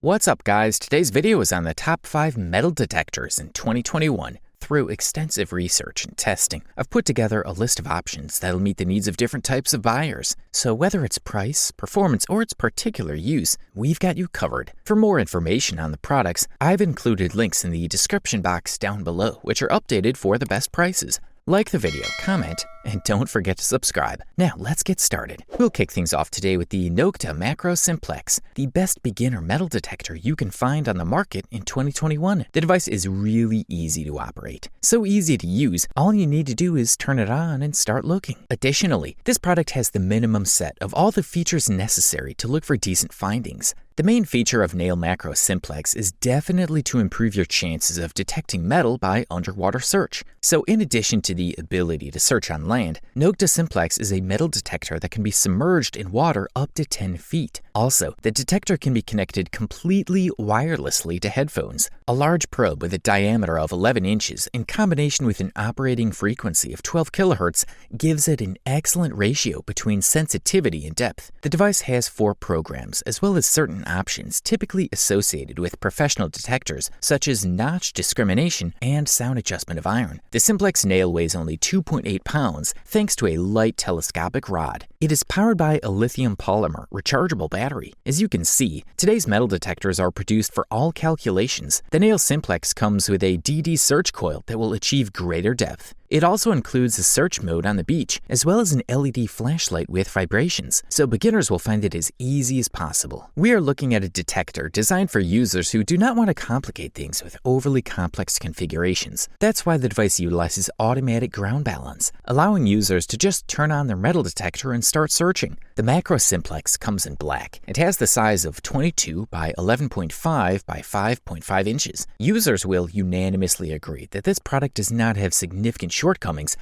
What's up, guys? Today's video is on the top 5 metal detectors in 2021. Through extensive research and testing, I've put together a list of options that'll meet the needs of different types of buyers. So whether it's price, performance, or its particular use, we've got you covered. For more information on the products, I've included links in the description box down below, which are updated for the best prices. Like the video, comment, and don't forget to subscribe. Now, let's get started. We'll kick things off today with the Nokta Makro Simplex, the best beginner metal detector you can find on the market in 2021. The device is really easy to operate. So easy to use, all you need to do is turn it on and start looking. Additionally, this product has the minimum set of all the features necessary to look for decent findings. The main feature of Minelab Makro Simplex is definitely to improve your chances of detecting metal by underwater search. So in addition to the ability to search on land, Nokta Simplex is a metal detector that can be submerged in water up to 10 feet. Also, the detector can be connected completely wirelessly to headphones. A large probe with a diameter of 11 inches in combination with an operating frequency of 12 kHz gives it an excellent ratio between sensitivity and depth. The device has 4 programs as well as certain options typically associated with professional detectors such as notch discrimination and sound adjustment of iron. The Simplex nail weighs only 2.8 pounds thanks to a light telescopic rod. It is powered by a lithium polymer rechargeable battery. As you can see, today's metal detectors are produced for all calculations. The Nail Simplex comes with a DD search coil that will achieve greater depth. It also includes a search mode on the beach, as well as an LED flashlight with vibrations, so beginners will find it as easy as possible. We are looking at a detector designed for users who do not want to complicate things with overly complex configurations. That's why the device utilizes automatic ground balance, allowing users to just turn on their metal detector and start searching. The Makro Simplex comes in black. It has the size of 22 by 11.5 by 5.5 inches. Users will unanimously agree that this product does not have significant shortcomings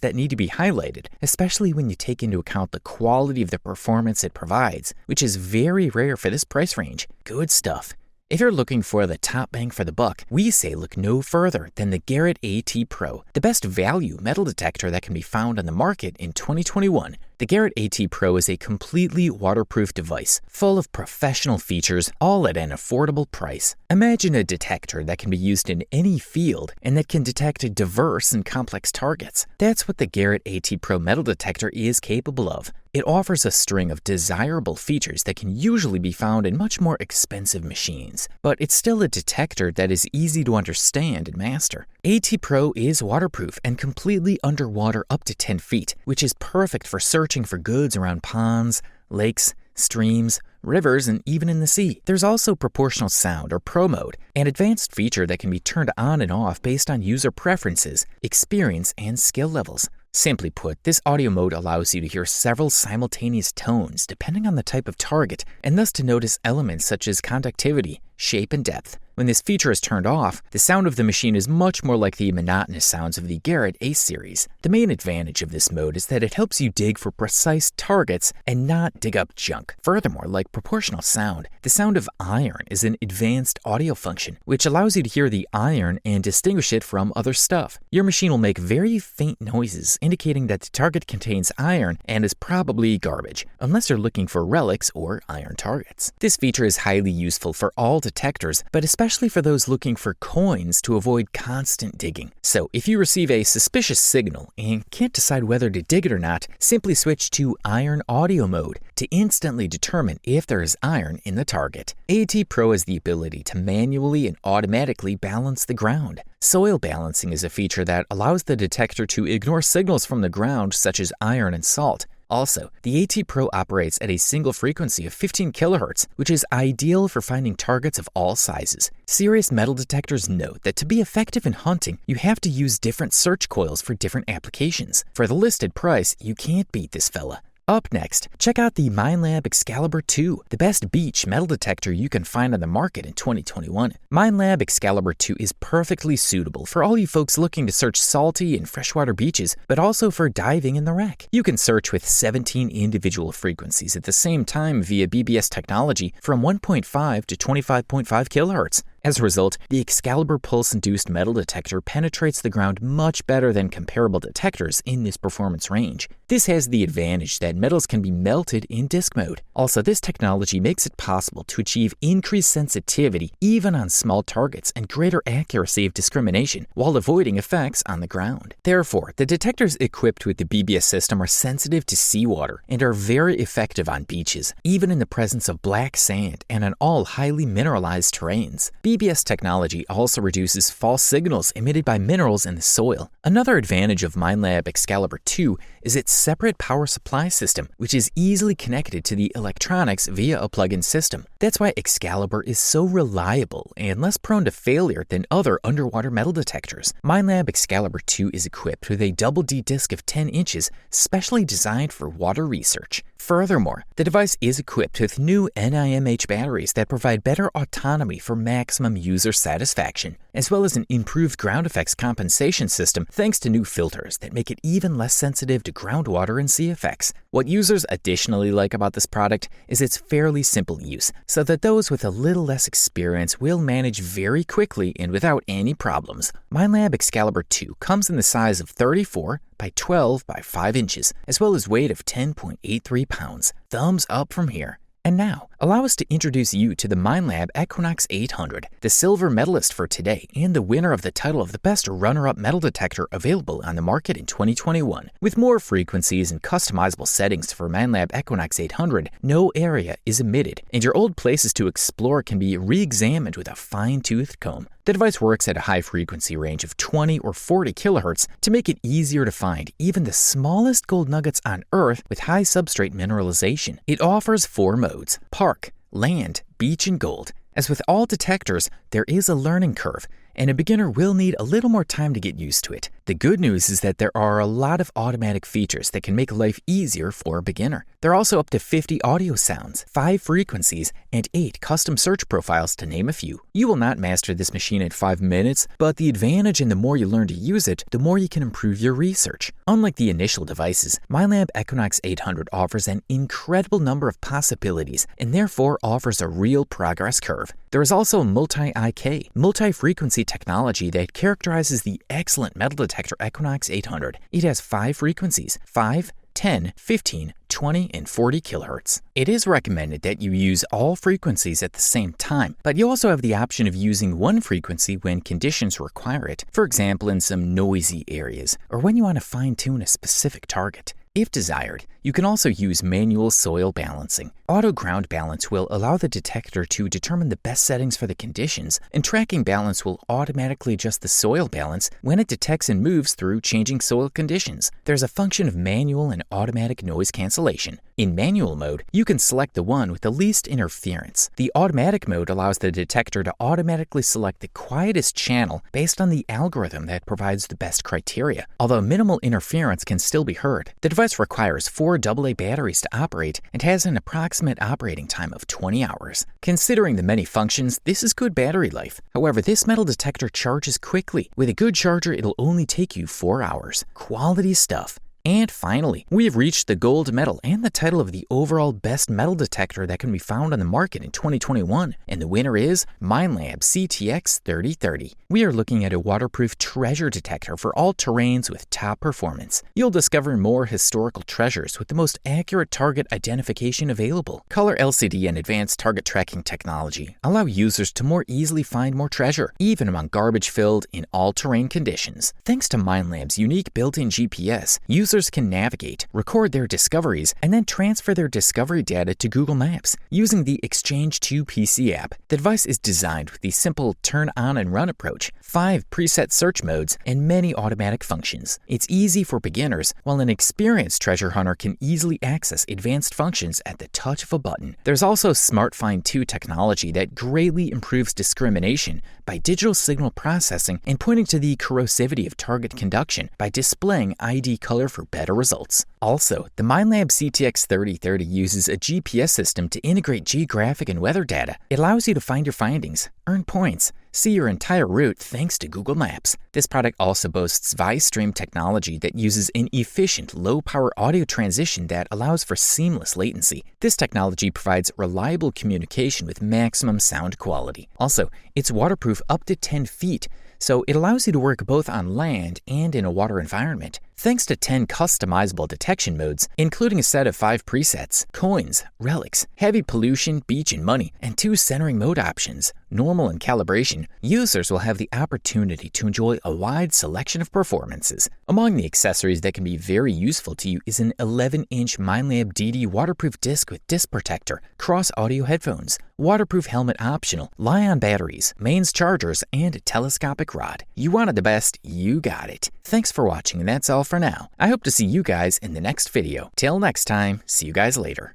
that need to be highlighted, especially when you take into account the quality of the performance it provides, which is very rare for this price range. Good stuff. If you're looking for the top bang for the buck, we say look no further than the Garrett AT Pro, the best value metal detector that can be found on the market in 2021. The Garrett AT Pro is a completely waterproof device, full of professional features, all at an affordable price. Imagine a detector that can be used in any field and that can detect diverse and complex targets. That's what the Garrett AT Pro metal detector is capable of. It offers a string of desirable features that can usually be found in much more expensive machines, but it's still a detector that is easy to understand and master. AT Pro is waterproof and completely underwater up to 10 feet, which is perfect for searching for goods around ponds, lakes, streams, rivers, and even in the sea. There's also proportional sound or Pro mode, an advanced feature that can be turned on and off based on user preferences, experience, and skill levels. Simply put, this audio mode allows you to hear several simultaneous tones depending on the type of target, and thus to notice elements such as conductivity, shape, and depth. When this feature is turned off, the sound of the machine is much more like the monotonous sounds of the Garrett Ace series. The main advantage of this mode is that it helps you dig for precise targets and not dig up junk. Furthermore, like proportional sound, the sound of iron is an advanced audio function, which allows you to hear the iron and distinguish it from other stuff. Your machine will make very faint noises, indicating that the target contains iron and is probably garbage, unless you're looking for relics or iron targets. This feature is highly useful for all detectors, but especially for those looking for coins to avoid constant digging. So if you receive a suspicious signal and can't decide whether to dig it or not, simply switch to iron audio mode to instantly determine if there is iron in the target. AT Pro has the ability to manually and automatically balance the ground. Soil balancing is a feature that allows the detector to ignore signals from the ground such as iron and salt. Also, the AT Pro operates at a single frequency of 15 kHz, which is ideal for finding targets of all sizes. Serious metal detectors note that to be effective in hunting, you have to use different search coils for different applications. For the listed price, you can't beat this fella. Up next, check out the Minelab Excalibur II, the best beach metal detector you can find on the market in 2021. Minelab Excalibur II is perfectly suitable for all you folks looking to search salty and freshwater beaches, but also for diving in the wreck. You can search with 17 individual frequencies at the same time via BBS technology from 1.5 to 25.5 kHz. As a result, the Excalibur pulse-induced metal detector penetrates the ground much better than comparable detectors in this performance range. This has the advantage that metals can be melted in disk mode. Also, this technology makes it possible to achieve increased sensitivity even on small targets and greater accuracy of discrimination while avoiding effects on the ground. Therefore, the detectors equipped with the BBS system are sensitive to seawater and are very effective on beaches, even in the presence of black sand and on all highly mineralized terrains. BBS technology also reduces false signals emitted by minerals in the soil. Another advantage of Minelab Excalibur II is its separate power supply system, which is easily connected to the electronics via a plug-in system. That's why Excalibur is so reliable and less prone to failure than other underwater metal detectors. Minelab Excalibur II is equipped with a double D disc of 10 inches, specially designed for water research. Furthermore, the device is equipped with new NIMH batteries that provide better autonomy for maximum user satisfaction, as well as an improved ground effects compensation system thanks to new filters that make it even less sensitive to groundwater and sea effects. What users additionally like about this product is its fairly simple use, so that those with a little less experience will manage very quickly and without any problems. Minelab Excalibur II comes in the size of 34 by 12 by 5 inches, as well as weight of 10.83 pounds. Thumbs up from here. And now, allow us to introduce you to the Minelab Equinox 800, the silver medalist for today and the winner of the title of the best runner-up metal detector available on the market in 2021. With more frequencies and customizable settings for Minelab Equinox 800, no area is omitted, and your old places to explore can be re-examined with a fine-toothed comb. The device works at a high frequency range of 20 or 40 kilohertz to make it easier to find even the smallest gold nuggets on Earth with high substrate mineralization. It offers 4 modes: park, land, beach, and gold. As with all detectors, there is a learning curve, and a beginner will need a little more time to get used to it. The good news is that there are a lot of automatic features that can make life easier for a beginner. There are also up to 50 audio sounds, 5 frequencies, and 8 custom search profiles, to name a few. You will not master this machine in 5 minutes, but the advantage in the more you learn to use it, the more you can improve your research. Unlike the initial devices, Minelab Equinox 800 offers an incredible number of possibilities and therefore offers a real progress curve. There is also multi-IK, multi-frequency technology that characterizes the excellent metal detector Equinox 800. It has 5 frequencies: 5, 10, 15, 20, and 40 kilohertz. It is recommended that you use all frequencies at the same time, but you also have the option of using one frequency when conditions require it, for example in some noisy areas, or when you want to fine-tune a specific target. If desired, you can also use manual soil balancing. Auto ground balance will allow the detector to determine the best settings for the conditions, and tracking balance will automatically adjust the soil balance when it detects and moves through changing soil conditions. There's a function of manual and automatic noise cancellation. In manual mode, you can select the one with the least interference. The automatic mode allows the detector to automatically select the quietest channel based on the algorithm that provides the best criteria, although minimal interference can still be heard. The device requires 4 AA batteries to operate and has an approximate operating time of 20 hours. Considering the many functions, this is good battery life. However, this metal detector charges quickly. With a good charger, it'll only take you 4 hours. Quality stuff. And finally, we have reached the gold medal and the title of the overall best metal detector that can be found on the market in 2021, and the winner is Minelab CTX 3030. We are looking at a waterproof treasure detector for all terrains with top performance. You'll discover more historical treasures with the most accurate target identification available. Color LCD and advanced target tracking technology allow users to more easily find more treasure, even among garbage-filled in all-terrain conditions. Thanks to Minelab's unique built-in GPS, users can navigate, record their discoveries, and then transfer their discovery data to Google Maps using the Exchange 2 PC app. The device is designed with the simple turn on and run approach, 5 preset search modes, and many automatic functions. It's easy for beginners, while an experienced treasure hunter can easily access advanced functions at the touch of a button. There's also Smart Find 2 technology that greatly improves discrimination by digital signal processing and pointing to the corrosivity of target conduction by displaying ID color for for better results. Also, the Minelab CTX 3030 uses a GPS system to integrate geographic and weather data. It allows you to find your findings, earn points, see your entire route thanks to Google Maps. This product also boasts voice stream technology that uses an efficient, low-power audio transition that allows for seamless latency. This technology provides reliable communication with maximum sound quality. Also, it's waterproof up to 10 feet, so it allows you to work both on land and in a water environment. Thanks to 10 customizable detection modes, including a set of 5 presets, coins, relics, heavy pollution, beach and money, and 2 centering mode options, normal and calibration, users will have the opportunity to enjoy a wide selection of performances. Among the accessories that can be very useful to you is an 11-inch Minelab DD waterproof disc with disc protector, cross audio headphones, waterproof helmet optional, Li-ion batteries, mains chargers, and a telescopic rod. You wanted the best, you got it. Thanks for watching, and that's all for now. I hope to see you guys in the next video. Till next time, see you guys later.